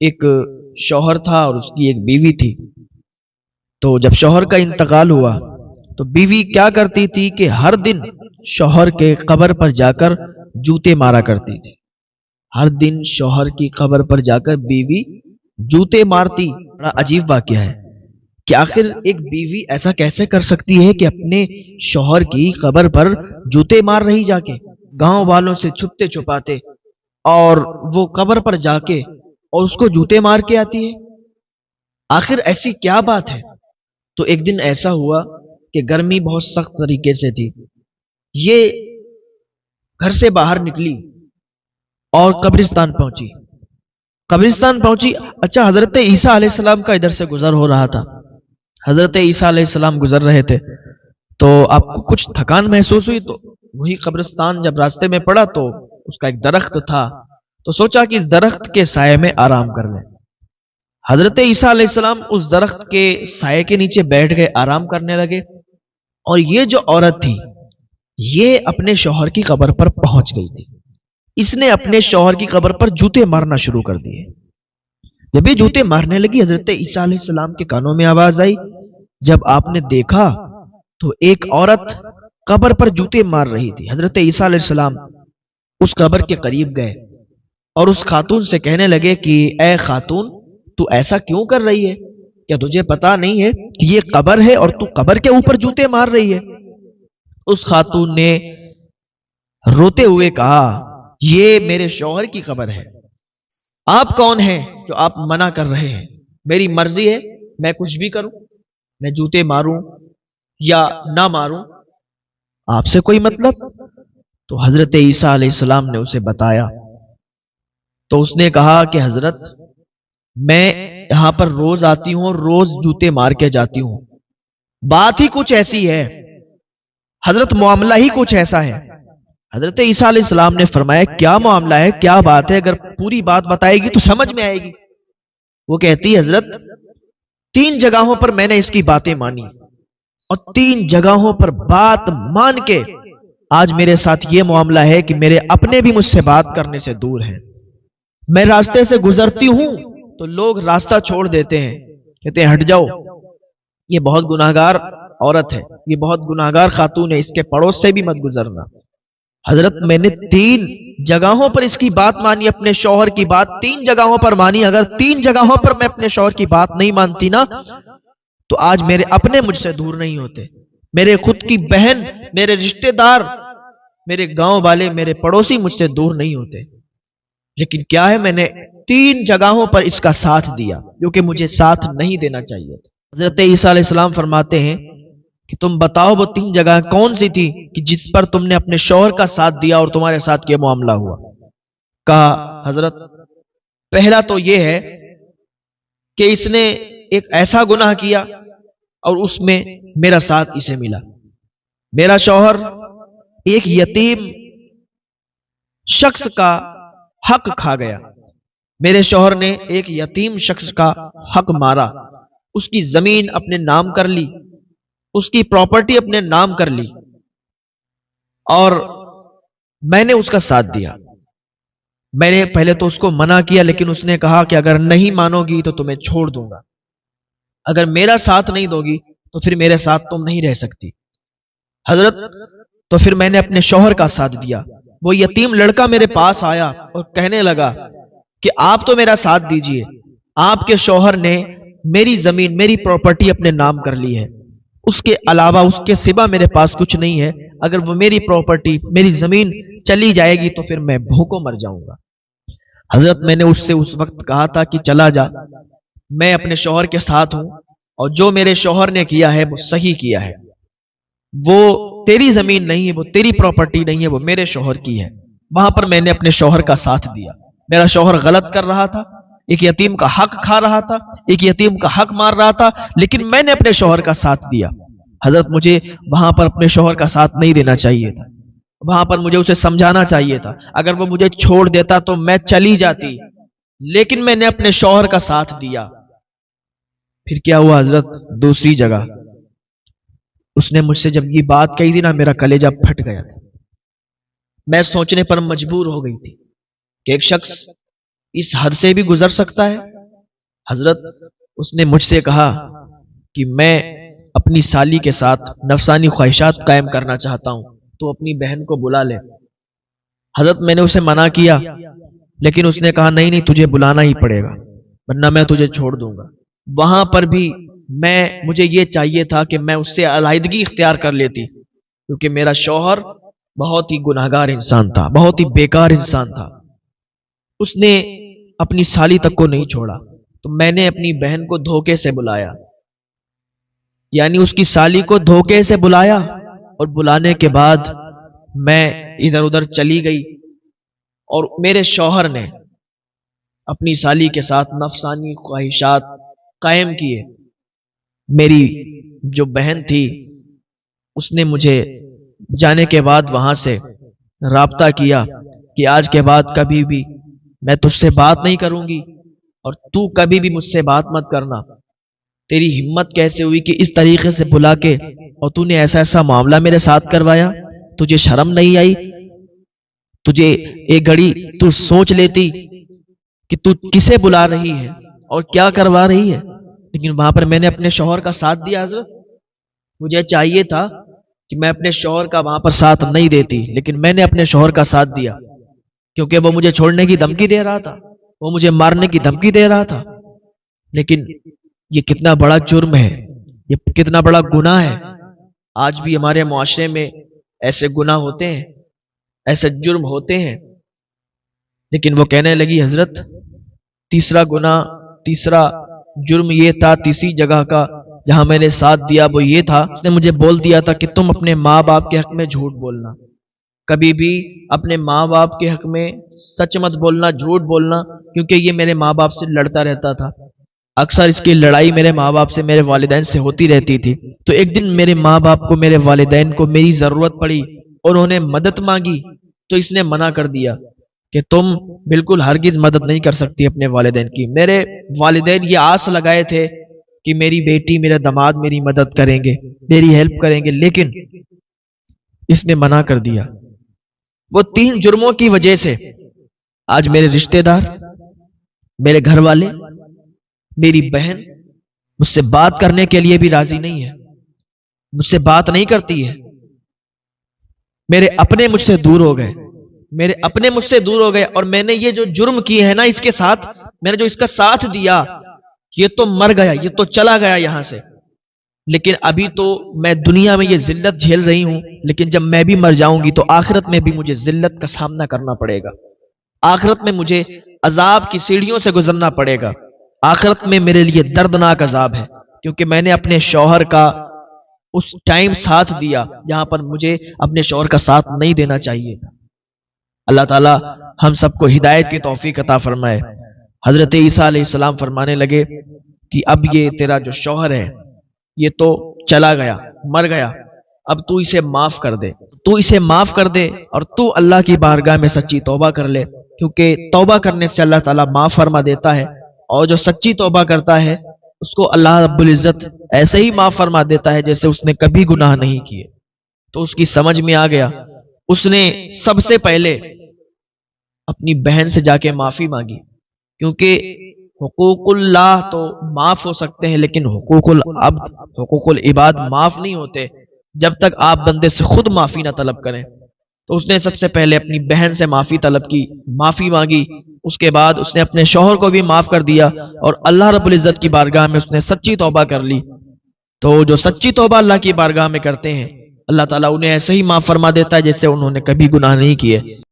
ایک شوہر تھا اور اس کی ایک بیوی تھی. تو جب شوہر کا انتقال ہوا تو بیوی کیا کرتی تھی کہ ہر دن شوہر کے قبر پر جا کر جوتے مارا کرتی تھی. ہر دن شوہر کی قبر پر جا کر بیوی جوتے مارتی. بڑا عجیب واقعہ ہے کہ آخر ایک بیوی ایسا کیسے کر سکتی ہے کہ اپنے شوہر کی قبر پر جوتے مار رہی جا کے، گاؤں والوں سے چھپتے چھپاتے، اور وہ قبر پر جا کے اور اس کو جوتے مار کے آتی ہے. آخر ایسی کیا بات ہے؟ تو ایک دن ایسا ہوا کہ گرمی بہت سخت طریقے سے تھی. یہ گھر سے باہر نکلی اور قبرستان پہنچی. اچھا، حضرت عیسیٰ علیہ السلام کا ادھر سے گزر ہو رہا تھا. حضرت عیسیٰ علیہ السلام گزر رہے تھے تو آپ کو کچھ تھکان محسوس ہوئی، تو وہی قبرستان جب راستے میں پڑا تو اس کا ایک درخت تھا، تو سوچا کہ اس درخت کے سائے میں آرام کر لیں. حضرت عیسیٰ علیہ السلام اس درخت کے سائے کے نیچے بیٹھ گئے، آرام کرنے لگے. اور یہ جو عورت تھی یہ اپنے شوہر کی قبر پر پہنچ گئی تھی. اس نے اپنے شوہر کی قبر پر جوتے مارنا شروع کر دیے. جب یہ جوتے مارنے لگی، حضرت عیسیٰ علیہ السلام کے کانوں میں آواز آئی. جب آپ نے دیکھا تو ایک عورت قبر پر جوتے مار رہی تھی. حضرت عیسیٰ علیہ السلام اس قبر کے قریب گئے اور اس خاتون سے کہنے لگے کہ اے خاتون، تو ایسا کیوں کر رہی ہے؟ کیا تجھے پتا نہیں ہے کہ یہ قبر ہے اور تو قبر کے اوپر جوتے مار رہی ہے؟ اس خاتون نے روتے ہوئے کہا، یہ میرے شوہر کی قبر ہے. آپ کون ہیں جو آپ منع کر رہے ہیں؟ میری مرضی ہے، میں کچھ بھی کروں، میں جوتے ماروں یا نہ ماروں، آپ سے کوئی مطلب؟ تو حضرت عیسیٰ علیہ السلام نے اسے بتایا. تو اس نے کہا کہ حضرت، میں یہاں پر روز آتی ہوں اور روز جوتے مار کے جاتی ہوں. بات ہی کچھ ایسی ہے حضرت، معاملہ ہی کچھ ایسا ہے. حضرت عیسیٰ علیہ السلام نے فرمایا، کیا معاملہ ہے، کیا بات ہے؟ اگر پوری بات بتائے گی تو سمجھ میں آئے گی. وہ کہتی، حضرت 3 جگہوں پر میں نے اس کی باتیں مانی اور 3 جگہوں پر بات مان کے آج میرے ساتھ یہ معاملہ ہے کہ میرے اپنے بھی مجھ سے بات کرنے سے دور ہیں. میں راستے سے گزرتی ہوں تو لوگ راستہ چھوڑ دیتے ہیں، کہتے ہیں ہٹ جاؤ، یہ بہت گناہگار عورت ہے، یہ بہت گناہگار خاتون ہے، اس کے پڑوس سے بھی مت گزرنا. حضرت میں نے 3 جگہوں پر اس کی بات مانی، اپنے شوہر کی بات 3 جگہوں پر مانی. اگر 3 جگہوں پر میں اپنے شوہر کی بات نہیں مانتی نا تو آج میرے اپنے مجھ سے دور نہیں ہوتے، میرے خود کی بہن، میرے رشتہ دار، میرے گاؤں والے، میرے پڑوسی مجھ سے دور نہیں ہوتے. لیکن کیا ہے، میں نے 3 جگہوں پر اس کا ساتھ دیا جو کہ مجھے ساتھ نہیں دینا چاہیے تھا. حضرت عیسیٰ علیہ السلام فرماتے ہیں کہ تم بتاؤ وہ 3 جگہ کون سی تھی کہ جس پر تم نے اپنے شوہر کا ساتھ دیا اور تمہارے ساتھ یہ معاملہ ہوا؟ کہا، حضرت پہلا تو یہ ہے کہ اس نے ایک ایسا گناہ کیا اور اس میں میرا ساتھ اسے ملا. میرا شوہر ایک یتیم شخص کا حق کھا گیا. میرے شوہر نے ایک یتیم شخص کا حق مارا، اس کی زمین اپنے نام کر لی، اس کی پراپرٹی اپنے نام کر لی، اور میں نے اس کا ساتھ دیا. میں نے پہلے تو اس کو منع کیا، لیکن اس نے کہا کہ اگر نہیں مانو گی تو تمہیں چھوڑ دوں گا، اگر میرا ساتھ نہیں دو گی تو پھر میرے ساتھ تم نہیں رہ سکتی. حضرت تو پھر میں نے اپنے شوہر کا ساتھ دیا. وہ یتیم لڑکا میرے پاس آیا اور کہنے لگا کہ آپ تو میرا ساتھ دیجئے، آپ کے شوہر نے میری زمین، میری پراپرٹی اپنے نام کر لی ہے، اس کے علاوہ، اس کے سوا میرے پاس کچھ نہیں ہے. اگر وہ میری پراپرٹی، میری زمین چلی جائے گی تو پھر میں بھوکوں مر جاؤں گا. حضرت میں نے اس سے اس وقت کہا تھا کہ چلا جا، میں اپنے شوہر کے ساتھ ہوں اور جو میرے شوہر نے کیا ہے وہ صحیح کیا ہے. وہ تیری زمین نہیں ہے، وہ تیری پراپرٹی نہیں ہے، وہ میرے شوہر کی ہے. وہاں پر میں نے اپنے شوہر کا ساتھ دیا. میرا شوہر غلط کر رہا تھا، ایک یتیم کا حق کھا رہا تھا، ایک یتیم کا حق مار رہا تھا، لیکن میں نے اپنے شوہر کا ساتھ دیا. حضرت مجھے وہاں پر اپنے شوہر کا ساتھ نہیں دینا چاہیے تھا، وہاں پر مجھے اسے سمجھانا چاہیے تھا. اگر وہ مجھے چھوڑ دیتا تو میں چلی جاتی، لیکن میں نے اپنے شوہر کا ساتھ دیا. پھر کیا ہوا حضرت؟ دوسری جگہ اس نے مجھ سے جب یہ بات کہی تھی نا، میرا کلیجہ پھٹ گیا تھا. میں سوچنے پر مجبور ہو گئی تھی کہ ایک شخص اس حد سے بھی گزر سکتا ہے؟ حضرت اس نے مجھ سے کہا کہ میں اپنی سالی کے ساتھ نفسانی خواہشات قائم کرنا چاہتا ہوں، تو اپنی بہن کو بلا لے۔ حضرت میں نے اسے منع کیا، لیکن اس نے کہا نہیں تجھے بلانا ہی پڑے گا ورنہ میں تجھے چھوڑ دوں گا۔ وہاں پر بھی مجھے یہ چاہیے تھا کہ میں اس سے علیحدگی اختیار کر لیتی، کیونکہ میرا شوہر بہت ہی گناہگار انسان تھا، بہت ہی بیکار انسان تھا، اس نے اپنی سالی تک کو نہیں چھوڑا۔ تو میں نے اپنی بہن کو دھوکے سے بلایا، یعنی اس کی سالی کو دھوکے سے بلایا، اور بلانے کے بعد میں ادھر ادھر چلی گئی، اور میرے شوہر نے اپنی سالی کے ساتھ نفسانی خواہشات قائم کیے۔ میری جو بہن تھی اس نے مجھے جانے کے بعد وہاں سے رابطہ کیا کہ آج کے بعد کبھی بھی میں تجھ سے بات نہیں کروں گی، اور تو کبھی بھی مجھ سے بات مت کرنا۔ تیری ہمت کیسے ہوئی کہ اس طریقے سے بلا کے اور تو نے ایسا معاملہ میرے ساتھ کروایا؟ تجھے شرم نہیں آئی؟ تجھے ایک گھڑی تو سوچ لیتی کہ تو کسے بلا رہی ہے اور کیا کروا رہی ہے؟ لیکن وہاں پر میں نے اپنے شوہر کا ساتھ دیا۔ حضرت مجھے چاہیے تھا کہ میں اپنے شوہر کا وہاں پر ساتھ نہیں دیتی، لیکن میں نے اپنے شوہر کا ساتھ دیا، کیونکہ وہ مجھے چھوڑنے کی دھمکی دے رہا تھا، وہ مجھے مارنے کی دھمکی دے رہا تھا۔ لیکن یہ کتنا بڑا جرم ہے، یہ کتنا بڑا گناہ ہے۔ آج بھی ہمارے معاشرے میں ایسے گناہ ہوتے ہیں، ایسے جرم ہوتے ہیں۔ لیکن وہ کہنے لگی حضرت تیسرا گناہ، تیسرا جرم یہ تھا، تیسری جگہ کا جہاں میں نے ساتھ دیا وہ یہ تھا، اس نے مجھے بول دیا تھا کہ تم اپنے ماں باپ کے حق میں جھوٹ بولنا، کبھی بھی اپنے ماں باپ کے حق میں سچ مت بولنا، جھوٹ بولنا، کیونکہ یہ میرے ماں باپ سے لڑتا رہتا تھا۔ اکثر اس کی لڑائی میرے ماں باپ سے، میرے والدین سے ہوتی رہتی تھی۔ تو ایک دن میرے ماں باپ کو، میرے والدین کو میری ضرورت پڑی، انہوں نے مدد مانگی، تو اس نے منع کر دیا کہ تم بالکل ہرگز مدد نہیں کر سکتی اپنے والدین کی۔ میرے والدین یہ آس لگائے تھے کہ میری بیٹی، میرے داماد میری مدد کریں گے، میری ہیلپ کریں گے، لیکن اس نے منع کر دیا۔ وہ 3 جرموں کی وجہ سے آج میرے رشتہ دار، میرے گھر والے، میری بہن مجھ سے بات کرنے کے لیے بھی راضی نہیں ہے، مجھ سے بات نہیں کرتی ہے۔ میرے اپنے مجھ سے دور ہو گئے، میرے اپنے مجھ سے دور ہو گئے، اور میں نے یہ جو جرم کیے ہیں نا، اس کے ساتھ میں نے جو اس کا ساتھ دیا، یہ تو مر گیا، یہ تو چلا گیا یہاں سے، لیکن ابھی تو میں دنیا میں یہ ذلت جھیل رہی ہوں، لیکن جب میں بھی مر جاؤں گی تو آخرت میں بھی مجھے ذلت کا سامنا کرنا پڑے گا۔ آخرت میں مجھے عذاب کی سیڑھیوں سے گزرنا پڑے گا۔ آخرت میں میرے لیے دردناک عذاب ہے، کیونکہ میں نے اپنے شوہر کا اس ٹائم ساتھ دیا جہاں پر مجھے اپنے شوہر کا ساتھ نہیں دینا چاہیے تھا۔ اللہ تعالی ہم سب کو ہدایت کی توفیق عطا فرمائے۔ حضرت عیسیٰ علیہ السلام فرمانے لگے کہ اب یہ تیرا جو شوہر ہے یہ تو چلا گیا، مر گیا، اب تو اسے معاف کر دے، تو اسے معاف کر دے، اور تو اللہ کی بارگاہ میں سچی توبہ کر لے، کیونکہ توبہ کرنے سے اللہ تعالیٰ معاف فرما دیتا ہے، اور جو سچی توبہ کرتا ہے اس کو اللہ رب العزت ایسے ہی معاف فرما دیتا ہے جیسے اس نے کبھی گناہ نہیں کیے۔ تو اس کی سمجھ میں آ گیا، اس نے سب سے پہلے اپنی بہن سے جا کے معافی مانگی، کیونکہ حقوق اللہ تو معاف ہو سکتے ہیں، لیکن حقوق العبد، حقوق العباد معاف نہیں ہوتے جب تک آپ بندے سے خود معافی نہ طلب کریں۔ تو اس نے سب سے پہلے اپنی بہن سے معافی طلب کی، معافی مانگی، اس کے بعد اس نے اپنے شوہر کو بھی معاف کر دیا، اور اللہ رب العزت کی بارگاہ میں اس نے سچی توبہ کر لی۔ تو جو سچی توبہ اللہ کی بارگاہ میں کرتے ہیں، اللہ تعالیٰ انہیں ایسے ہی معاف فرما دیتا ہے جیسے انہوں نے کبھی گناہ نہیں کیے۔